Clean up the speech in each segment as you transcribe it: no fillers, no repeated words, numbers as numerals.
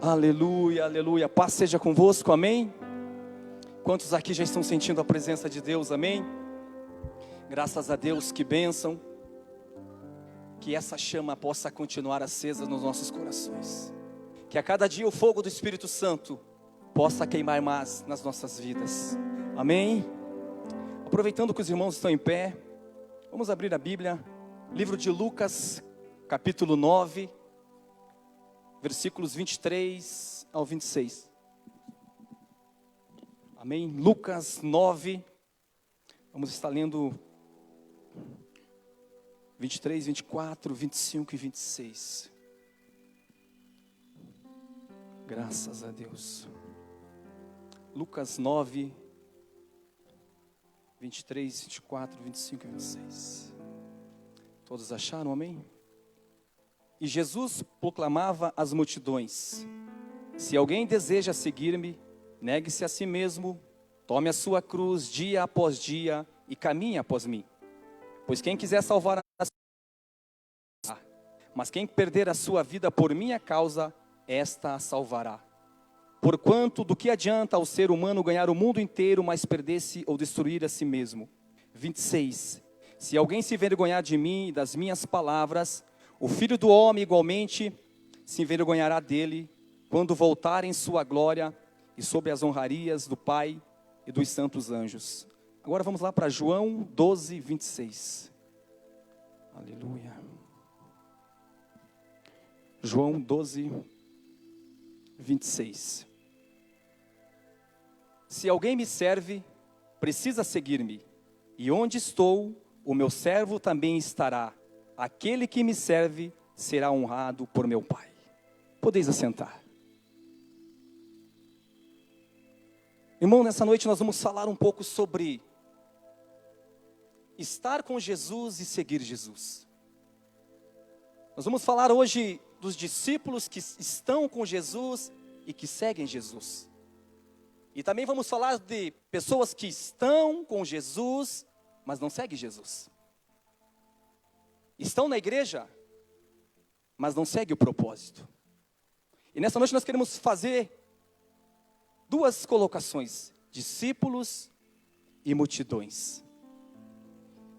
Aleluia, aleluia. Paz seja convosco, amém? Quantos aqui já estão sentindo a presença de Deus, amém? Graças a Deus, que bênção. Que essa chama possa continuar acesa nos nossos corações. Que a cada dia o fogo do Espírito Santo possa queimar mais nas nossas vidas, amém? Aproveitando que os irmãos estão em pé, vamos abrir a Bíblia, livro de Lucas, capítulo 9, versículos 23 ao 26. Amém? Lucas 9, vamos estar lendo 23, 24, 25 e 26. Graças a Deus. Lucas 9, 23, 24, 25 e 26. Todos acharam, amém? E Jesus proclamava às multidões: se alguém deseja seguir-me, negue-se a si mesmo, tome a sua cruz dia após dia e caminhe após mim. Pois quem quiser salvar a sua vida, mas quem perder a sua vida por minha causa, esta a salvará. Porquanto do que adianta ao ser humano ganhar o mundo inteiro, mas perder-se ou destruir a si mesmo? 26. Se alguém se envergonhar de mim e das minhas palavras, o Filho do Homem igualmente se envergonhará dele, quando voltar em sua glória e sob as honrarias do Pai e dos santos anjos. Agora vamos lá para João 12, 26. Aleluia. João 12, 26. Se alguém me serve, precisa seguir-me, e onde estou, o meu servo também estará. Aquele que me serve será honrado por meu Pai. Podeis assentar. Irmão, nessa noite nós vamos falar um pouco sobre estar com Jesus e seguir Jesus. Nós vamos falar hoje dos discípulos que estão com Jesus e que seguem Jesus. E também vamos falar de pessoas que estão com Jesus, mas não seguem Jesus. Estão na igreja, mas não seguem o propósito. E nessa noite nós queremos fazer duas colocações: discípulos e multidões.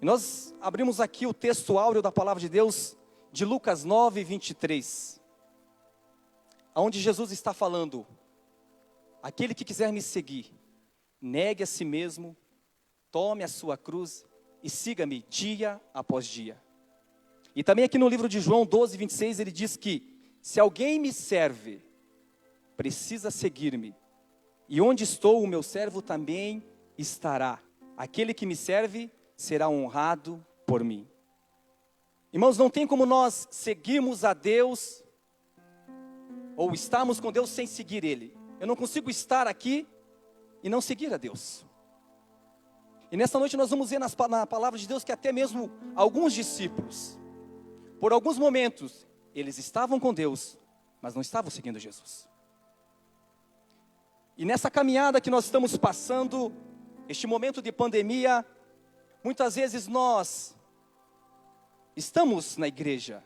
E nós abrimos aqui o texto áureo da palavra de Deus, de Lucas 9, 23. Onde Jesus está falando: aquele que quiser me seguir, negue a si mesmo, tome a sua cruz e siga-me dia após dia. E também aqui no livro de João 12, 26, ele diz que se alguém me serve, precisa seguir-me. E onde estou, o meu servo também estará. Aquele que me serve será honrado por mim. Irmãos, não tem como nós seguirmos a Deus, ou estarmos com Deus sem seguir Ele. Eu não consigo estar aqui e não seguir a Deus. E nessa noite nós vamos ver na palavra de Deus que até mesmo alguns discípulos, por alguns momentos, eles estavam com Deus, mas não estavam seguindo Jesus. E nessa caminhada que nós estamos passando, este momento de pandemia, muitas vezes nós estamos na igreja,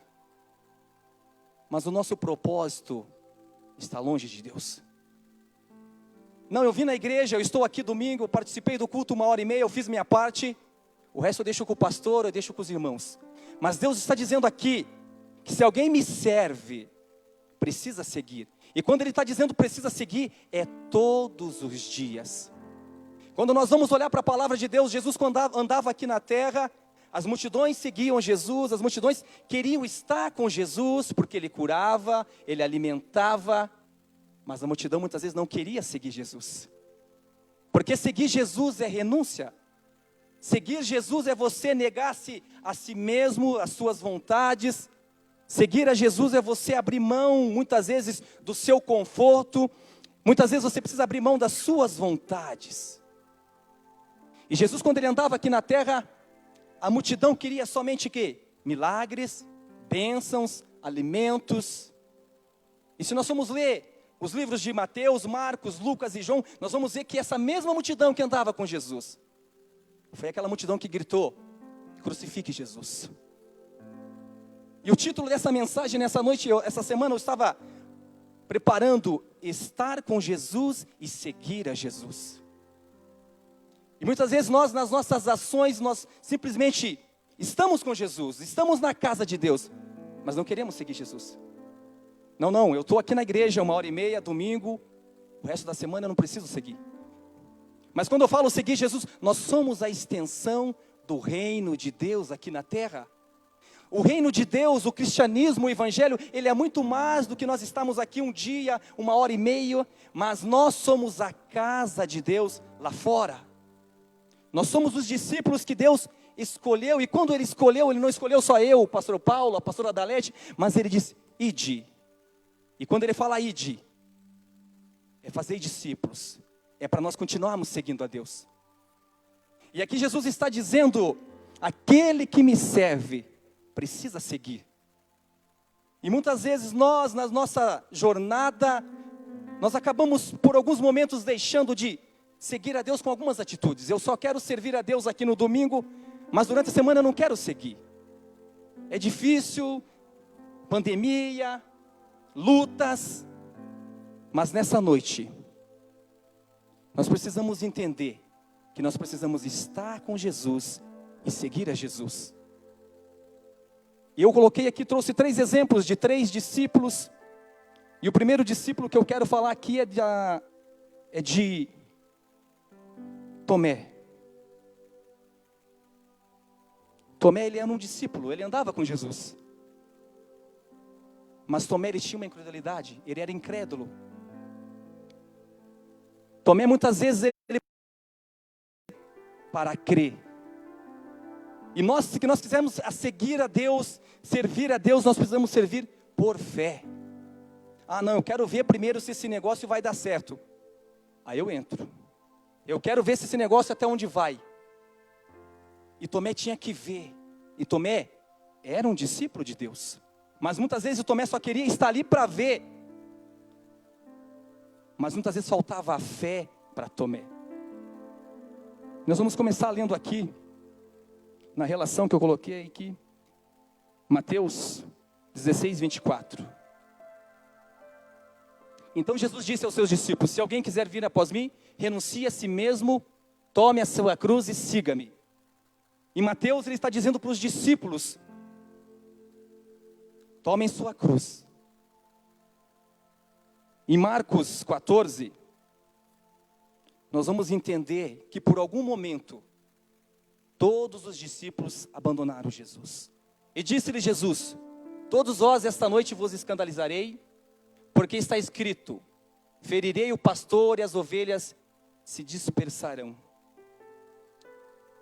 mas o nosso propósito está longe de Deus. Não, eu vim na igreja, eu estou aqui domingo, eu participei do culto 1h30, eu fiz minha parte, o resto eu deixo com o pastor, eu deixo com os irmãos. Mas Deus está dizendo aqui, que se alguém me serve, precisa seguir. E quando Ele está dizendo precisa seguir, é todos os dias. Quando nós vamos olhar para a palavra de Deus, Jesus quando andava aqui na terra, as multidões seguiam Jesus, as multidões queriam estar com Jesus, porque Ele curava, Ele alimentava, mas a multidão muitas vezes não queria seguir Jesus. Porque seguir Jesus é renúncia. Seguir Jesus é você negar-se a si mesmo, as suas vontades. Seguir a Jesus é você abrir mão, muitas vezes, do seu conforto. Muitas vezes você precisa abrir mão das suas vontades. E Jesus, quando Ele andava aqui na terra, a multidão queria somente o quê? Milagres, bênçãos, alimentos. E se nós formos ler os livros de Mateus, Marcos, Lucas e João, nós vamos ver que essa mesma multidão que andava com Jesus, foi aquela multidão que gritou: crucifique Jesus. E o título dessa mensagem nessa noite, essa semana eu estava preparando estar com Jesus e seguir a Jesus. E muitas vezes nós, nas nossas ações, nós simplesmente estamos com Jesus, estamos na casa de Deus, mas não queremos seguir Jesus. Não, eu estou aqui na igreja 1h30, domingo, o resto da semana eu não preciso seguir. Mas quando eu falo seguir Jesus, nós somos a extensão do reino de Deus aqui na terra. O reino de Deus, o cristianismo, o evangelho, ele é muito mais do que nós estamos aqui um dia, 1h30, mas nós somos a casa de Deus lá fora. Nós somos os discípulos que Deus escolheu, e quando Ele escolheu, Ele não escolheu só eu, o pastor Paulo, a pastora Adalete, mas Ele disse, ide. E quando Ele fala ide, é fazer discípulos, é para nós continuarmos seguindo a Deus. E aqui Jesus está dizendo, aquele que me serve, precisa seguir. E muitas vezes nós, na nossa jornada, nós acabamos por alguns momentos deixando de seguir a Deus com algumas atitudes. Eu só quero servir a Deus aqui no domingo, mas durante a semana eu não quero seguir. É difícil, pandemia, lutas, mas nessa noite, nós precisamos entender que nós precisamos estar com Jesus e seguir a Jesus. E eu coloquei aqui, trouxe 3 exemplos de 3 discípulos. E o primeiro discípulo que eu quero falar aqui é de Tomé. Tomé, ele era um discípulo, ele andava com Jesus. Mas Tomé, ele tinha uma incredulidade, ele era incrédulo. Tomé, muitas vezes, ele para crer. E nós, se nós quisermos seguir a Deus, servir a Deus, nós precisamos servir por fé. Ah, não, eu quero ver primeiro se esse negócio vai dar certo. Aí eu entro. Eu quero ver se esse negócio até onde vai. E Tomé tinha que ver. E Tomé era um discípulo de Deus. Mas muitas vezes o Tomé só queria estar ali para ver. Mas muitas vezes faltava a fé para Tomé. Nós vamos começar lendo aqui, na relação que eu coloquei aqui, Mateus 16, 24. Então Jesus disse aos seus discípulos, se alguém quiser vir após mim, renuncie a si mesmo, tome a sua cruz e siga-me. Em Mateus ele está dizendo para os discípulos, tomem sua cruz. Em Marcos 14, nós vamos entender que por algum momento, todos os discípulos abandonaram Jesus. E disse-lhe Jesus, todos vós esta noite vos escandalizarei, porque está escrito, ferirei o pastor e as ovelhas se dispersarão.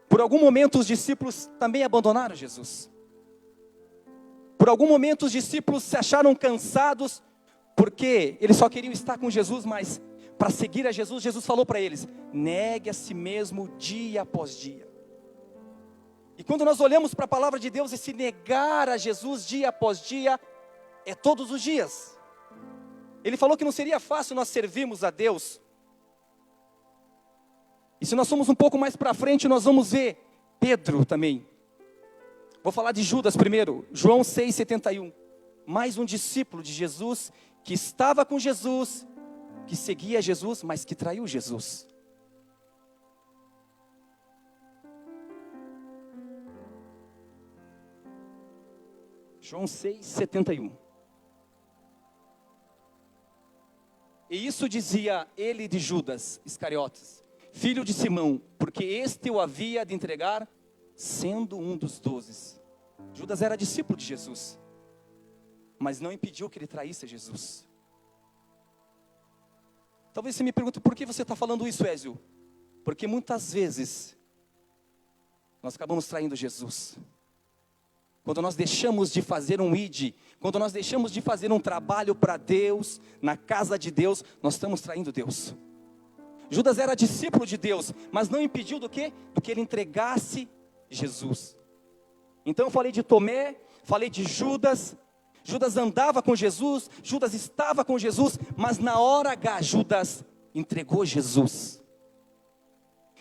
Por algum momento os discípulos também abandonaram Jesus. Por algum momento os discípulos se acharam cansados, porque eles só queriam estar com Jesus, mas para seguir a Jesus, Jesus falou para eles, negue a si mesmo dia após dia. E quando nós olhamos para a palavra de Deus, esse negar a Jesus dia após dia, é todos os dias. Ele falou que não seria fácil nós servirmos a Deus. E se nós formos um pouco mais para frente, nós vamos ver Pedro também. Vou falar de Judas primeiro, João 6,71. Mais um discípulo de Jesus, que estava com Jesus, que seguia Jesus, mas que traiu Jesus. João 6,71. E isso dizia ele de Judas Iscariotes, filho de Simão, porque este o havia de entregar, sendo um dos 12. Judas era discípulo de Jesus, mas não impediu que ele traísse Jesus. Talvez você me pergunte, por que você está falando isso, Ézio? Porque muitas vezes, nós acabamos traindo Jesus. Quando nós deixamos de fazer um ID, quando nós deixamos de fazer um trabalho para Deus, na casa de Deus, nós estamos traindo Deus. Judas era discípulo de Deus, mas não impediu do quê? Do que ele entregasse Jesus. Então eu falei de Tomé, falei de Judas. Judas andava com Jesus, Judas estava com Jesus, mas na hora H, Judas entregou Jesus.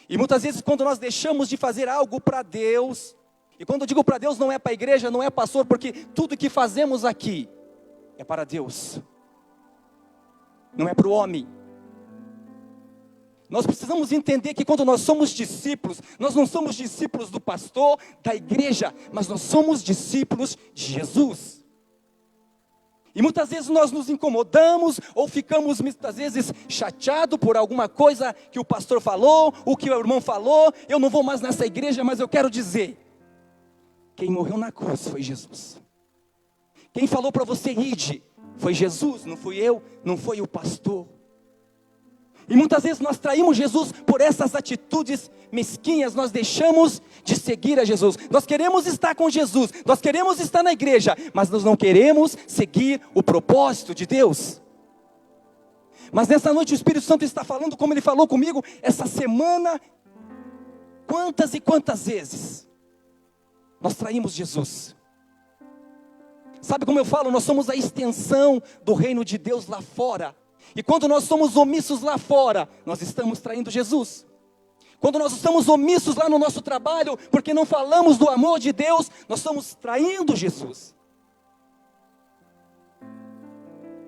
E muitas vezes quando nós deixamos de fazer algo para Deus, e quando eu digo para Deus, não é para a igreja, não é pastor, porque tudo que fazemos aqui é para Deus. não é para o homem. Nós precisamos entender que quando nós somos discípulos, nós não somos discípulos do pastor, da igreja, mas nós somos discípulos de Jesus. E muitas vezes nós nos incomodamos ou ficamos muitas vezes chateados por alguma coisa que o pastor falou, o que o irmão falou. Eu não vou mais nessa igreja, mas eu quero dizer, quem morreu na cruz foi Jesus. Quem falou para você ide, foi Jesus, não fui eu, não foi o pastor. E muitas vezes nós traímos Jesus por essas atitudes mesquinhas, nós deixamos de seguir a Jesus. Nós queremos estar com Jesus, nós queremos estar na igreja, mas nós não queremos seguir o propósito de Deus. Mas nessa noite o Espírito Santo está falando como Ele falou comigo essa semana. Quantas e quantas vezes nós traímos Jesus? Sabe como eu falo? Nós somos a extensão do reino de Deus lá fora. E quando nós somos omissos lá fora, nós estamos traindo Jesus. Quando nós estamos omissos lá no nosso trabalho, porque não falamos do amor de Deus, nós estamos traindo Jesus.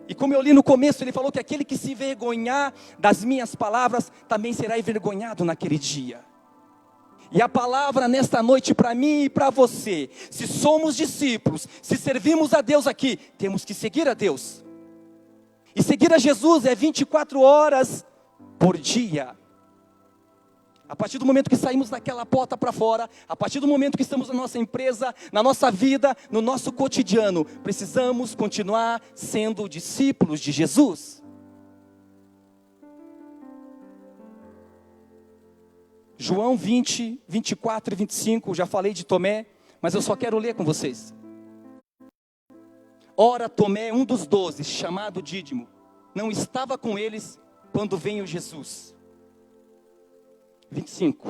E como eu li no começo, ele falou que aquele que se envergonhar das minhas palavras, também será envergonhado naquele dia. E a palavra nesta noite para mim e para você, se somos discípulos, se servimos a Deus aqui, temos que seguir a Deus. E seguir a Jesus é 24 horas por dia. A partir do momento que saímos daquela porta para fora, a partir do momento que estamos na nossa empresa, na nossa vida, no nosso cotidiano, precisamos continuar sendo discípulos de Jesus. João 20, 24 e 25, já falei de Tomé, mas eu só quero ler com vocês. Ora, Tomé, um dos 12, chamado Dídimo, não estava com eles quando veio Jesus. 25.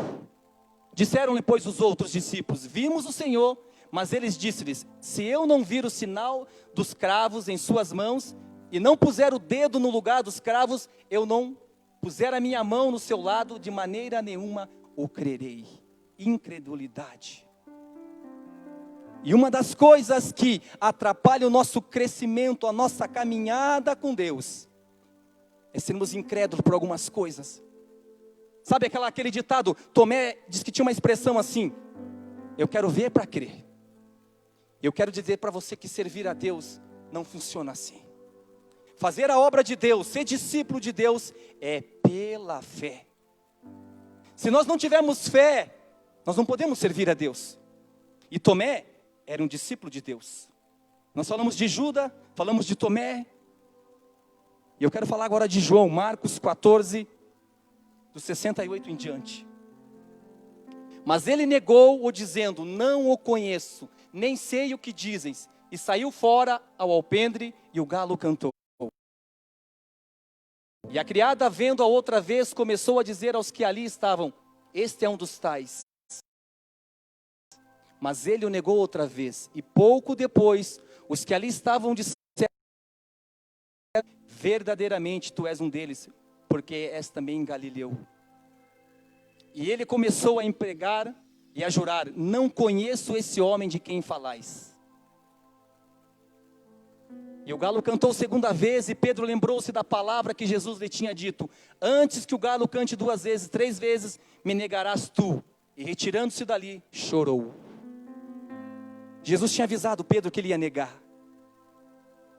Disseram-lhe, pois, os outros discípulos, vimos o Senhor, mas eles disseram-lhes, se eu não vir o sinal dos cravos em suas mãos, e não puser o dedo no lugar dos cravos, eu não puser a minha mão no seu lado, de maneira nenhuma o crerei. Incredulidade. E uma das coisas que atrapalha o nosso crescimento, a nossa caminhada com Deus, é sermos incrédulos por algumas coisas. Sabe aquele ditado, Tomé diz que tinha uma expressão assim, eu quero ver para crer. Eu quero dizer para você que servir a Deus não funciona assim. Fazer a obra de Deus, ser discípulo de Deus, é pela fé. Se nós não tivermos fé, nós não podemos servir a Deus. E Tomé era um discípulo de Deus. Nós falamos de Judas, falamos de Tomé. E eu quero falar agora de João, Marcos 14, do 68 em diante. Mas ele negou-o dizendo, não o conheço, nem sei o que dizes. E saiu fora ao alpendre e o galo cantou. E a criada, vendo-a outra vez, começou a dizer aos que ali estavam, este é um dos tais. Mas ele o negou outra vez, e pouco depois, os que ali estavam disseram, verdadeiramente tu és um deles, porque és também Galileu. E ele começou a empregar e a jurar, não conheço esse homem de quem falais. E o galo cantou segunda vez, e Pedro lembrou-se da palavra que Jesus lhe tinha dito, antes que o galo cante 2 vezes, 3 vezes, me negarás tu. E retirando-se dali, chorou. Jesus tinha avisado Pedro que ele ia negar.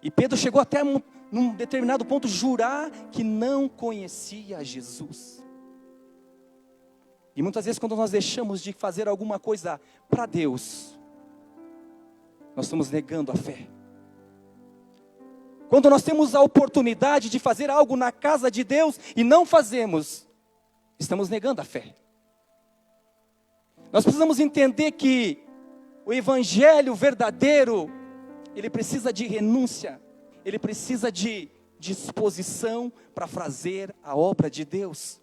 E Pedro chegou até num determinado ponto, jurar que não conhecia Jesus. E muitas vezes quando nós deixamos de fazer alguma coisa para Deus, nós estamos negando a fé. Quando nós temos a oportunidade de fazer algo na casa de Deus e não fazemos, estamos negando a fé. Nós precisamos entender que o evangelho verdadeiro, ele precisa de renúncia, ele precisa de disposição para fazer a obra de Deus.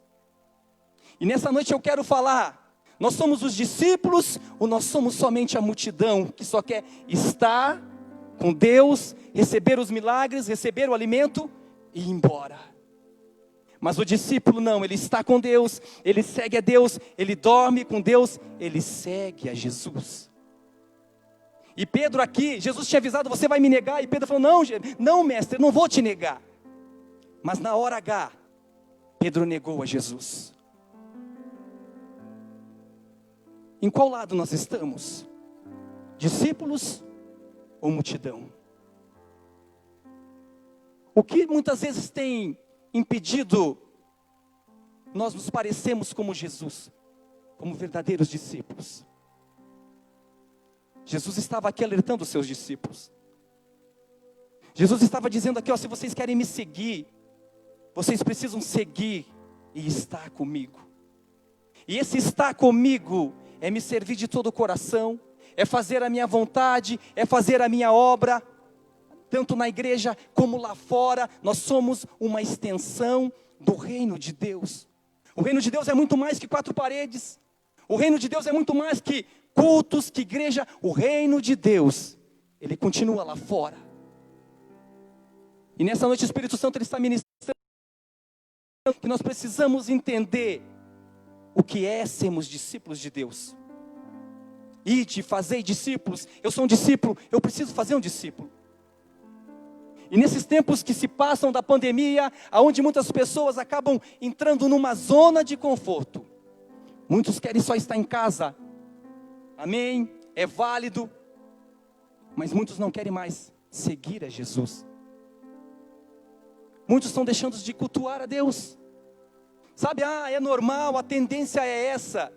E nessa noite eu quero falar, nós somos os discípulos ou nós somos somente a multidão que só quer estar com Deus, receber os milagres, receber o alimento e ir embora. Mas o discípulo não, ele está com Deus, ele segue a Deus, ele dorme com Deus, ele segue a Jesus. E Pedro aqui, Jesus tinha avisado, você vai me negar, e Pedro falou, não mestre, eu não vou te negar. Mas na hora H, Pedro negou a Jesus. Em qual lado nós estamos? Discípulos ou multidão? O que muitas vezes tem impedido nós nos parecermos como Jesus, como verdadeiros discípulos? Jesus estava aqui alertando os seus discípulos. Jesus estava dizendo aqui, se vocês querem me seguir, vocês precisam seguir e estar comigo. E esse estar comigo é me servir de todo o coração, é fazer a minha vontade, é fazer a minha obra, tanto na igreja como lá fora. Nós somos uma extensão do reino de Deus. O reino de Deus é muito mais que 4 paredes. O reino de Deus é muito mais que cultos, que igreja. O reino de Deus, ele continua lá fora. E nessa noite o Espírito Santo ele está ministrando que nós precisamos entender o que é sermos discípulos de Deus. Ide, fazei discípulos. Eu sou um discípulo, eu preciso fazer um discípulo. E nesses tempos que se passam da pandemia, onde muitas pessoas acabam entrando numa zona de conforto. Muitos querem só estar em casa. Amém? É válido. Mas muitos não querem mais seguir a Jesus. Muitos estão deixando de cultuar a Deus. Sabe, é normal, a tendência é essa.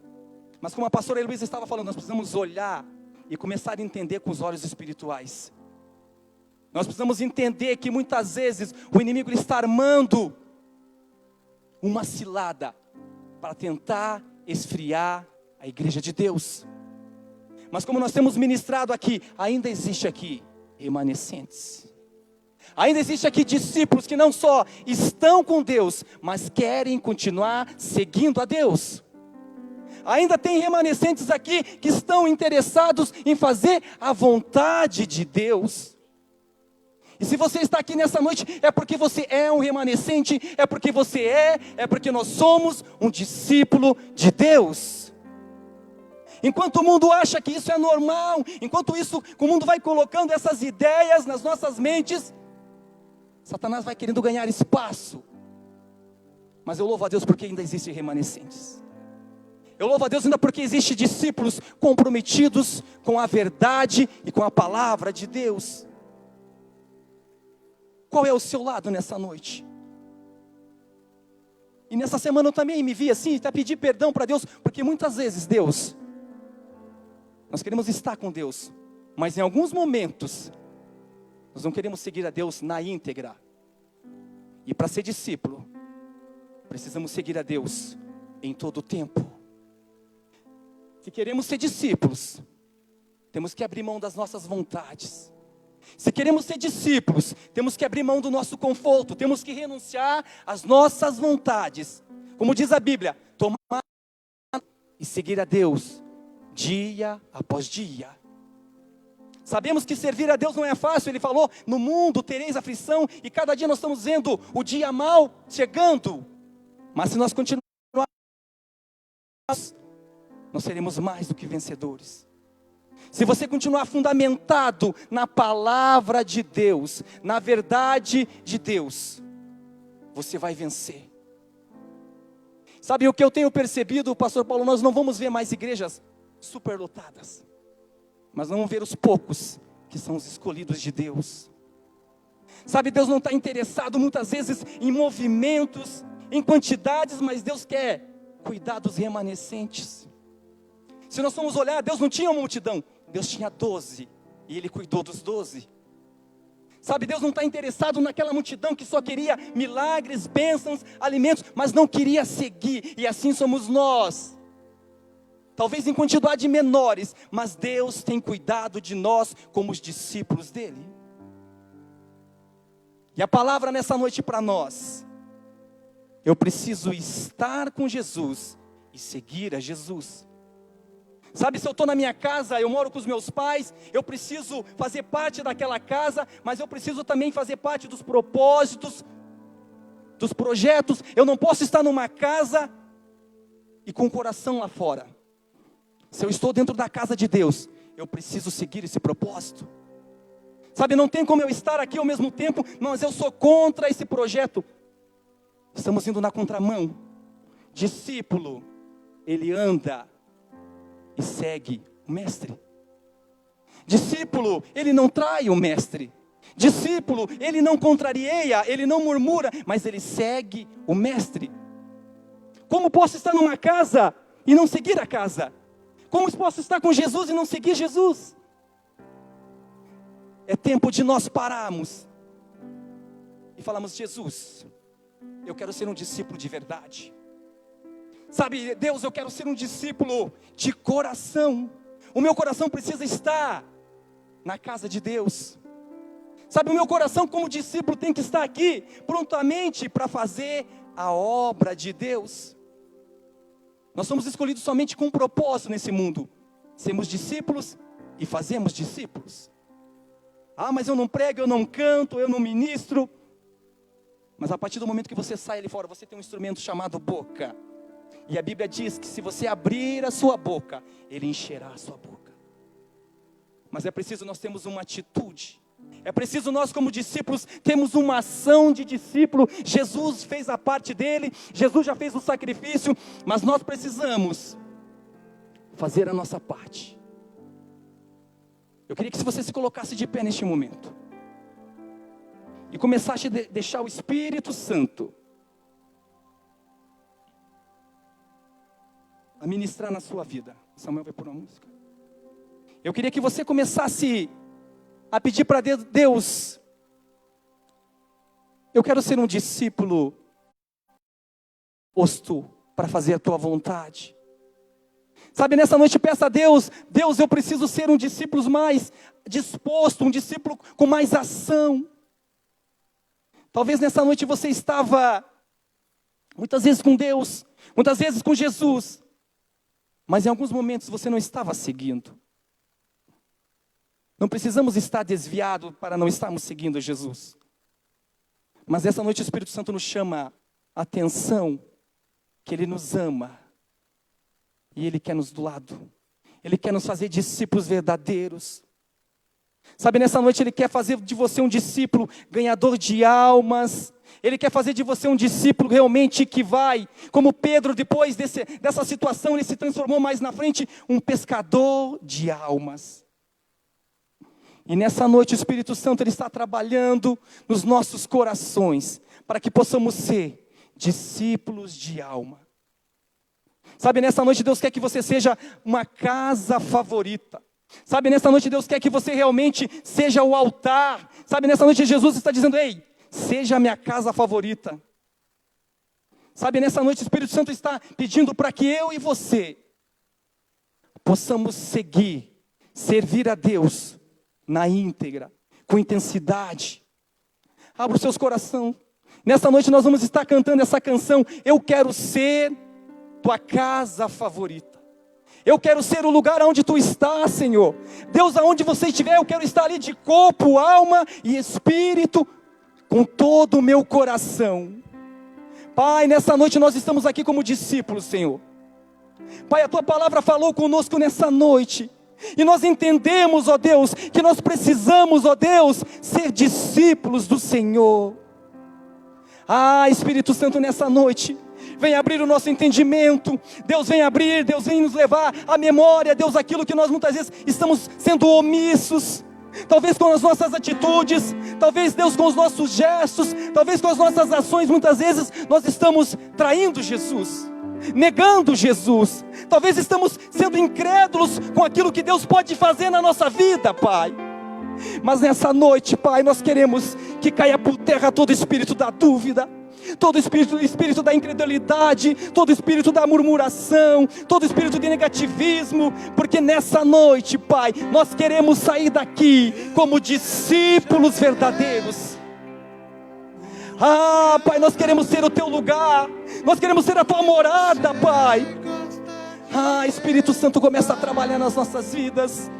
Mas como a pastora Heloísa estava falando, nós precisamos olhar e começar a entender com os olhos espirituais. Nós precisamos entender que muitas vezes o inimigo ele está armando uma cilada para tentar esfriar a igreja de Deus. Mas como nós temos ministrado aqui, ainda existe aqui remanescentes. Ainda existe aqui discípulos que não só estão com Deus, mas querem continuar seguindo a Deus. Ainda tem remanescentes aqui que estão interessados em fazer a vontade de Deus. E se você está aqui nessa noite, é porque você é um remanescente, é porque porque nós somos um discípulo de Deus. Enquanto o mundo acha que isso é normal, enquanto isso, o mundo vai colocando essas ideias nas nossas mentes, Satanás vai querendo ganhar espaço. Mas eu louvo a Deus porque ainda existem remanescentes. Eu louvo a Deus ainda porque existem discípulos comprometidos com a verdade e com a palavra de Deus. Qual é o seu lado nessa noite? E nessa semana eu também me vi assim, até pedir perdão para Deus, porque muitas vezes Deus, nós queremos estar com Deus, mas em alguns momentos, nós não queremos seguir a Deus na íntegra. E para ser discípulo, precisamos seguir a Deus em todo o tempo. Se queremos ser discípulos, temos que abrir mão das nossas vontades. Se queremos ser discípulos, temos que abrir mão do nosso conforto, temos que renunciar às nossas vontades. Como diz a Bíblia, tomar e seguir a Deus dia após dia. Sabemos que servir a Deus não é fácil. Ele falou, no mundo tereis aflição, e cada dia nós estamos vendo o dia mal chegando. Mas se nós continuarmos, nós seremos mais do que vencedores. Se você continuar fundamentado na palavra de Deus, na verdade de Deus, você vai vencer. Sabe o que eu tenho percebido, pastor Paulo? Nós não vamos ver mais igrejas superlotadas, mas vamos ver os poucos que são os escolhidos de Deus. Sabe, Deus não está interessado muitas vezes em movimentos, em quantidades, mas Deus quer cuidar dos remanescentes. Se nós formos olhar, Deus não tinha uma multidão, Deus tinha 12, e Ele cuidou dos 12. Sabe, Deus não está interessado naquela multidão que só queria milagres, bênçãos, alimentos, mas não queria seguir, e assim somos nós. Talvez em quantidade menores, mas Deus tem cuidado de nós como os discípulos dEle. E a palavra nessa noite para nós, eu preciso estar com Jesus e seguir a Jesus. Sabe, se eu estou na minha casa, eu moro com os meus pais, eu preciso fazer parte daquela casa, mas eu preciso também fazer parte dos propósitos, dos projetos. Eu não posso estar numa casa e com o coração lá fora. Se eu estou dentro da casa de Deus, eu preciso seguir esse propósito. Sabe, não tem como eu estar aqui ao mesmo tempo, mas eu sou contra esse projeto. Estamos indo na contramão. Discípulo, ele anda e segue o mestre. Discípulo, ele não trai o mestre. Discípulo, ele não contraria, ele não murmura, mas ele segue o mestre. Como posso estar numa casa e não seguir a casa? Como posso estar com Jesus e não seguir Jesus? É tempo de nós pararmos e falarmos: Jesus, eu quero ser um discípulo de verdade. Sabe, Deus, eu quero ser um discípulo de coração. O meu coração precisa estar na casa de Deus. Sabe, o meu coração como discípulo tem que estar aqui, prontamente para fazer a obra de Deus. Nós somos escolhidos somente com um propósito nesse mundo: sermos discípulos e fazemos discípulos. Ah, mas eu não prego, eu não canto, eu não ministro. Mas a partir do momento que você sai ali fora, você tem um instrumento chamado boca. E a Bíblia diz que se você abrir a sua boca, Ele encherá a sua boca. Mas é preciso nós termos uma atitude. É preciso nós como discípulos termos uma ação de discípulo. Jesus fez a parte dele, Jesus já fez o sacrifício, mas nós precisamos fazer a nossa parte. Eu queria que você se colocasse de pé neste momento e começasse a deixar o Espírito Santo a ministrar na sua vida. Samuel vai pôr uma música. Eu queria que você começasse a pedir para Deus: eu quero ser um discípulo posto para fazer a tua vontade. Sabe, nessa noite peça a Deus: Deus, eu preciso ser um discípulo mais disposto, um discípulo com mais ação. Talvez nessa noite você estava muitas vezes com Deus, muitas vezes com Jesus, mas em alguns momentos você não estava seguindo. Não precisamos estar desviados para não estarmos seguindo Jesus. Mas essa noite o Espírito Santo nos chama a atenção, que Ele nos ama. E Ele quer nos do lado. Ele quer nos fazer discípulos verdadeiros. Sabe, nessa noite Ele quer fazer de você um discípulo ganhador de almas. Ele quer fazer de você um discípulo realmente que vai, como Pedro, depois dessa situação, ele se transformou mais na frente, um pescador de almas. E nessa noite o Espírito Santo ele está trabalhando nos nossos corações, para que possamos ser discípulos de alma. Sabe, nessa noite Deus quer que você seja uma casa favorita. Sabe, nessa noite Deus quer que você realmente seja o altar. Sabe, nessa noite Jesus está dizendo: ei, seja a minha casa favorita. Sabe, nessa noite o Espírito Santo está pedindo para que eu e você possamos servir a Deus na íntegra, com intensidade. Abra os seus corações. Nessa noite nós vamos estar cantando essa canção: eu quero ser tua casa favorita. Eu quero ser o lugar onde tu estás, Senhor. Deus, aonde você estiver, eu quero estar ali de corpo, alma e espírito, com todo o meu coração. Pai, nessa noite nós estamos aqui como discípulos, Senhor. Pai, a tua palavra falou conosco nessa noite. E nós entendemos, ó Deus, que nós precisamos, ó Deus, ser discípulos do Senhor. Ah, Espírito Santo, nessa noite, vem abrir o nosso entendimento. Deus vem abrir, Deus vem nos levar à memória, Deus, aquilo que nós muitas vezes estamos sendo omissos. Talvez com as nossas atitudes, talvez, Deus, com os nossos gestos, talvez com as nossas ações, muitas vezes nós estamos traindo Jesus, negando Jesus. Talvez estamos sendo incrédulos com aquilo que Deus pode fazer na nossa vida, Pai. Mas nessa noite, Pai, nós queremos que caia por terra todo espírito da dúvida, todo espírito da incredulidade, todo espírito da murmuração, todo espírito de negativismo, porque nessa noite, Pai, nós queremos sair daqui como discípulos verdadeiros. Ah, Pai, nós queremos ser o teu lugar, nós queremos ser a tua morada, Pai. Ah, Espírito Santo, começa a trabalhar nas nossas vidas.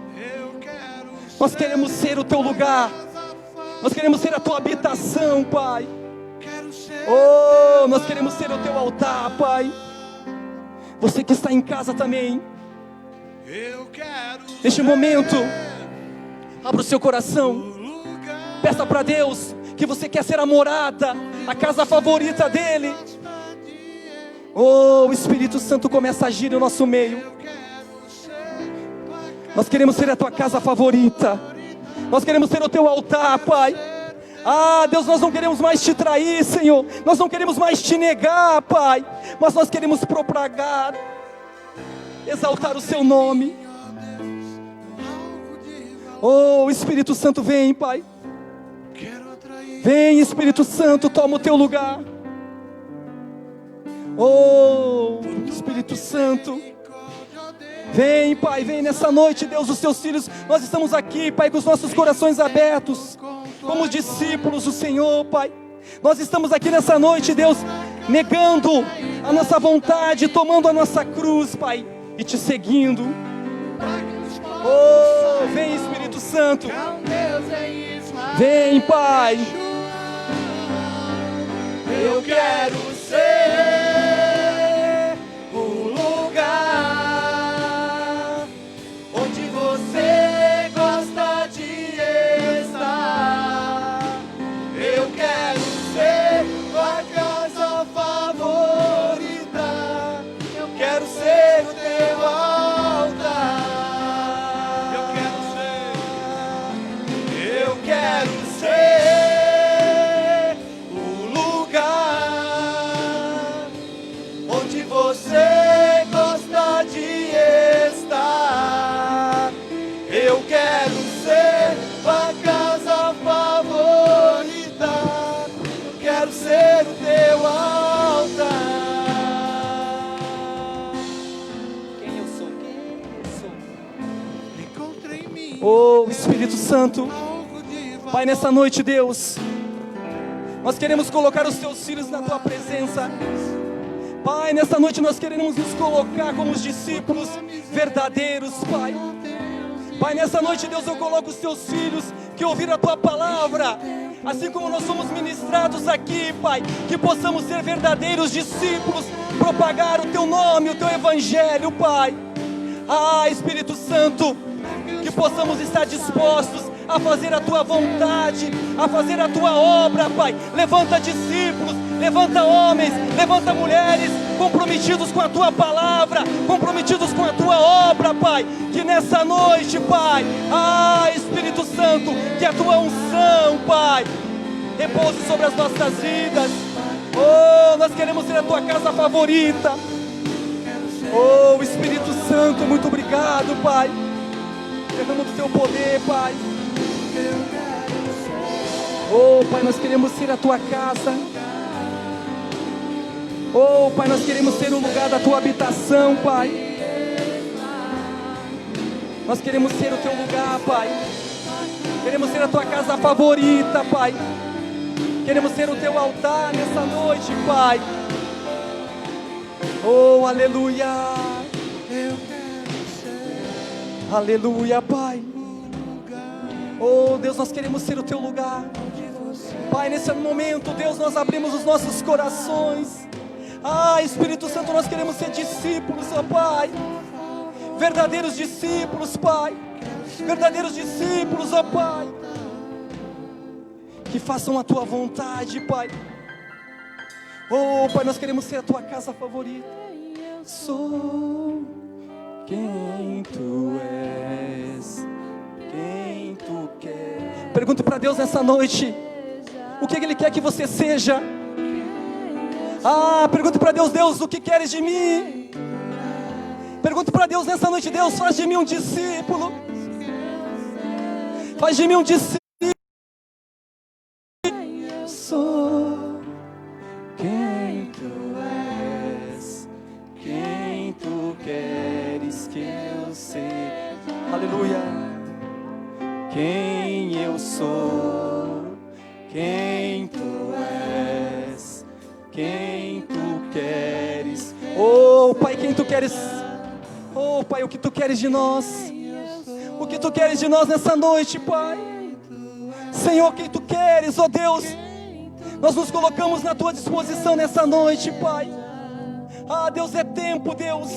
Nós queremos ser o teu lugar, nós queremos ser a tua habitação, Pai. Oh, nós queremos ser o teu altar, Pai. Você que está em casa também, neste momento, abra o seu coração, peça para Deus que você quer ser a morada a casa favorita dEle. Oh, o Espírito Santo começa a agir no nosso meio. Nós queremos ser a tua casa favorita. Nós queremos ser o teu altar, Pai. Ah, Deus, nós não queremos mais te trair, Senhor. Nós não queremos mais te negar, Pai. Mas nós queremos propagar, exaltar o seu nome. Oh, Espírito Santo, vem, Pai. Vem, Espírito Santo, toma o teu lugar. Oh, Espírito Santo, vem, Pai, vem nessa noite, Deus, os teus filhos. Nós estamos aqui, Pai, com os nossos corações abertos, como discípulos do Senhor, Pai. Nós estamos aqui nessa noite, Deus, negando a nossa vontade, tomando a nossa cruz, Pai, e te seguindo. Oh, vem, Espírito Santo. Vem, Pai. Eu quero ser o lugar onde você gosta de estar. Eu quero ser a casa favorita. Eu quero ser o teu altar. Eu quero ser o lugar onde você gosta de estar. Eu quero ser a casa favorita. Eu quero ser o teu altar. Quem eu sou? Quem eu sou? Encontrei em mim. Oh, Espírito Santo. Pai, nessa noite, Deus, nós queremos colocar os teus filhos na tua presença. Pai, nessa noite nós queremos nos colocar como os discípulos verdadeiros, Pai. Pai, nessa noite, Deus, eu coloco os teus filhos que ouviram a tua palavra, assim como nós somos ministrados aqui, Pai, que possamos ser verdadeiros discípulos, propagar o teu nome, o teu evangelho, Pai. Ah, Espírito Santo, que possamos estar dispostos a fazer a tua vontade, a fazer a tua obra, Pai. Levanta discípulos, levanta homens, levanta mulheres comprometidos com a tua palavra, comprometidos com a tua obra, Pai. Que nessa noite, Pai, ah, Espírito Santo, que a tua unção, Pai, repouse sobre as nossas vidas. Oh, nós queremos ser a tua casa favorita. Oh, Espírito Santo, muito obrigado, Pai. Derrama do teu poder, Pai. Oh, Pai, nós queremos ser a tua casa. Oh, Pai, nós queremos ser o lugar da tua habitação, Pai. Nós queremos ser o teu lugar, Pai. Queremos ser a tua casa favorita, Pai. Queremos ser o teu altar nessa noite, Pai. Oh, aleluia. Aleluia, Pai. Oh, Deus, nós queremos ser o teu lugar. Pai, nesse momento, Deus, nós abrimos os nossos corações. Ah, Espírito Santo, nós queremos ser discípulos, ó Pai. Verdadeiros discípulos, Pai. Verdadeiros discípulos, ó Pai. Que façam a tua vontade, Pai. Oh, Pai, nós queremos ser a tua casa favorita. Sou quem tu és, quem tu quer. Pergunte para Deus nessa noite, o que Ele quer que você seja. Ah, pergunte para Deus, Deus, o que queres de mim? Pergunte para Deus nessa noite, Deus, faz de mim um discípulo. Faz de mim um discípulo. Sou quem tu és, quem tu queres que eu seja. Aleluia. Quem eu sou, quem tu és, quem tu queres. Oh, Pai, quem tu queres. Oh, Pai, o que tu queres de nós. O que tu queres de nós nessa noite, Pai. Senhor, quem tu queres, oh Deus. Nós nos colocamos na tua disposição nessa noite, Pai. Ah, Deus, é tempo, Deus,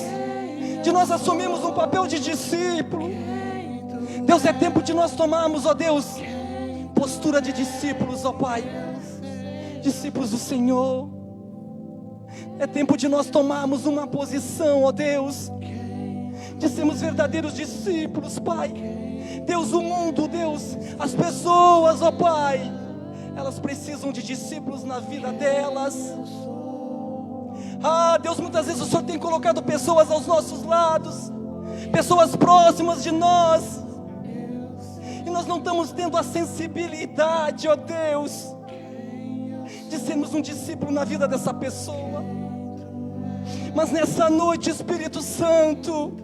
de nós assumirmos um papel de discípulo. Deus, é tempo de nós tomarmos, ó Deus, postura de discípulos, ó Pai. discípulos do Senhor. É tempo de nós tomarmos uma posição, ó Deus, de sermos verdadeiros discípulos, Pai. Deus, o mundo, Deus, as pessoas, ó Pai, elas precisam de discípulos na vida delas. Deus, muitas vezes o Senhor tem colocado pessoas aos nossos lados, pessoas próximas de nós, e nós não estamos tendo a sensibilidade, ó Deus, de sermos um discípulo na vida dessa pessoa. Mas nessa noite, Espírito Santo,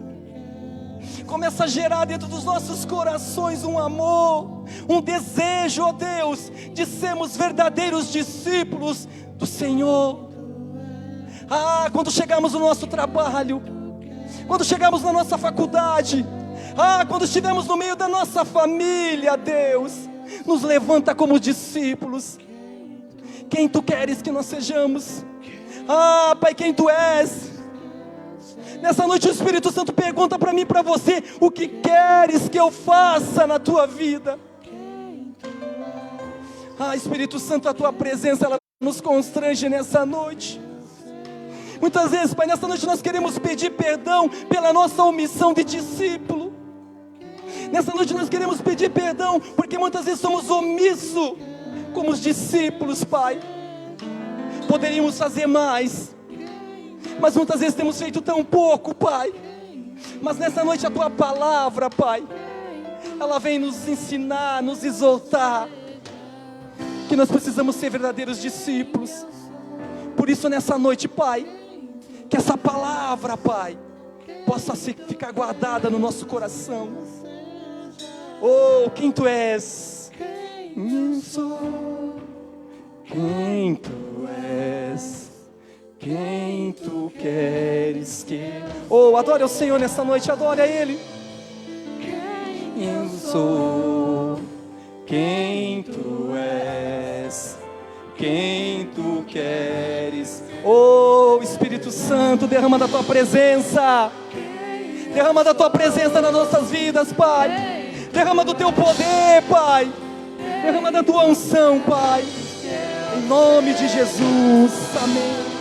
começa a gerar dentro dos nossos corações um amor, um desejo, ó Deus, de sermos verdadeiros discípulos do Senhor. Quando chegamos no nosso trabalho, quando chegamos na nossa faculdade, quando estivermos no meio da nossa família, Deus, nos levanta como discípulos. Quem Tu queres que nós sejamos? Pai, quem Tu és? Nessa noite o Espírito Santo pergunta para mim e para você: o que queres que eu faça na tua vida? Espírito Santo, a Tua presença, ela nos constrange nessa noite. Muitas vezes, Pai, nessa noite nós queremos pedir perdão pela nossa omissão de discípulo. Nessa noite nós queremos pedir perdão porque muitas vezes somos omissos como os discípulos, Pai. Poderíamos fazer mais, mas muitas vezes temos feito tão pouco, Pai. Mas nessa noite a Tua palavra, Pai, ela vem nos ensinar, nos exortar, que nós precisamos ser verdadeiros discípulos. Por isso nessa noite, Pai, que essa palavra, Pai, possa ficar guardada no nosso coração. Quem Tu és? Quem sou? Quem Tu és? Quem Tu queres que... adore ao Senhor nessa noite, adore a Ele. Quem sou? Quem Tu és? Quem Tu queres? Espírito Santo, derrama da Tua presença. Derrama da Tua presença nas nossas vidas, Pai. Derrama do Teu poder, Pai. Derrama da Tua unção, Pai. Em nome de Jesus, amém.